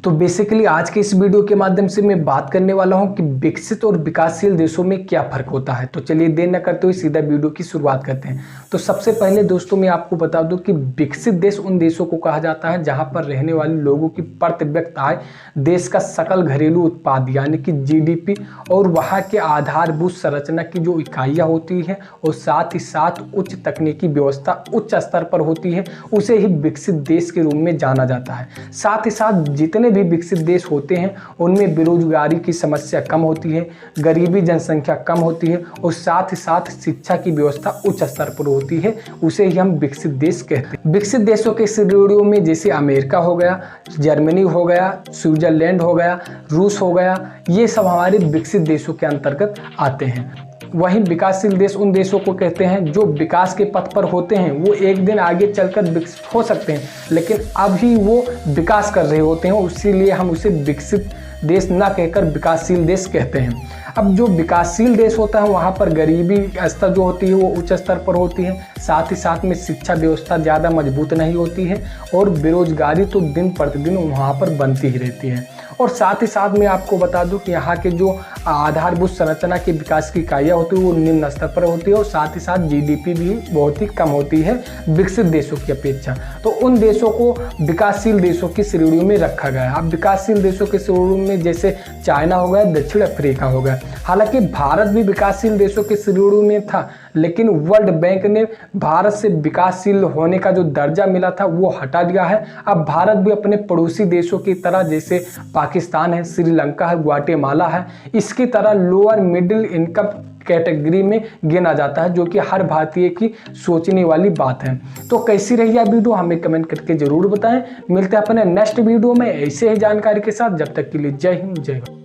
तो बेसिकली आज के इस वीडियो के माध्यम से मैं बात करने वाला हूं कि विकसित और विकासशील देशों में क्या फर्क होता है। तो चलिए देर न करते हुए सीधा वीडियो की शुरुआत करते हैं। तो सबसे पहले दोस्तों मैं आपको बता दूं कि विकसित देश उन देशों को कहा जाता है जहां पर रहने वाले लोगों की प्रति व्यक्ति आय देश का सकल घरेलू उत्पाद यानी कि जीडीपी और वहां के आधारभूत संरचना की जो इकाइयां होती है और साथ ही साथ उच्च तकनीकी व्यवस्था उच्च स्तर पर होती है, उसे ही विकसित देश के रूप में जाना जाता है। साथ ही साथ जितने भी विकसित देश होते हैं उनमें बेरोजगारी की समस्या कम होती है, गरीबी जनसंख्या कम होती है और साथ ही साथ शिक्षा की व्यवस्था उच्च स्तर पर होती है, उसे ही हम विकसित देश कहते हैं। विकसित देशों के श्रेणियों में जैसे अमेरिका हो गया, जर्मनी हो गया, स्विट्जरलैंड हो गया, रूस हो गया, ये सब हमारे विकसित देशों के अंतर्गत आते हैं। वहीं विकासशील देश उन देशों को कहते हैं जो विकास के पथ पर होते हैं। वो एक दिन आगे चलकर विकसित हो सकते हैं लेकिन अभी वो विकास कर रहे होते हैं, इसीलिए हम उसे विकसित देश ना कहकर विकासशील देश कहते हैं। अब जो विकासशील देश होता है वहाँ पर गरीबी स्तर जो होती है वो उच्च स्तर पर होती है, साथ ही साथ में शिक्षा व्यवस्था ज़्यादा मजबूत नहीं होती है और बेरोजगारी तो दिन प्रतिदिन वहाँ पर बनती ही रहती है। और साथ ही साथ मैं आपको बता दूं कि यहाँ के जो आधारभूत संरचना के विकास की इकाइयाँ होती है वो निम्न स्तर पर होती है और साथ ही साथ जीडीपी भी बहुत ही कम होती है विकसित देशों की अपेक्षा। तो उन देशों को विकासशील देशों की श्रेणियों में रखा गया है। अब विकासशील देशों के श्रेणियों में जैसे चाइना हो गया, दक्षिण अफ्रीका हो गया। हालांकि भारत भी विकासशील देशों के श्रेणियों में था लेकिन वर्ल्ड बैंक ने भारत से विकासशील होने का जो दर्जा मिला था वो हटा दिया है। अब भारत भी अपने पड़ोसी देशों की तरह जैसे पाकिस्तान है, श्रीलंका है, ग्वाटेमाला है, इसकी तरह लोअर मिडिल इनकम कैटेगरी में गिना जाता है, जो कि हर भारतीय की सोचने वाली बात है। तो कैसी रही यह वीडियो हमें कमेंट करके जरूर बताएं। मिलते हैं अपने नेक्स्ट वीडियो में ऐसे ही जानकारी के साथ। जब तक के लिए जय हिंद, जय भारत।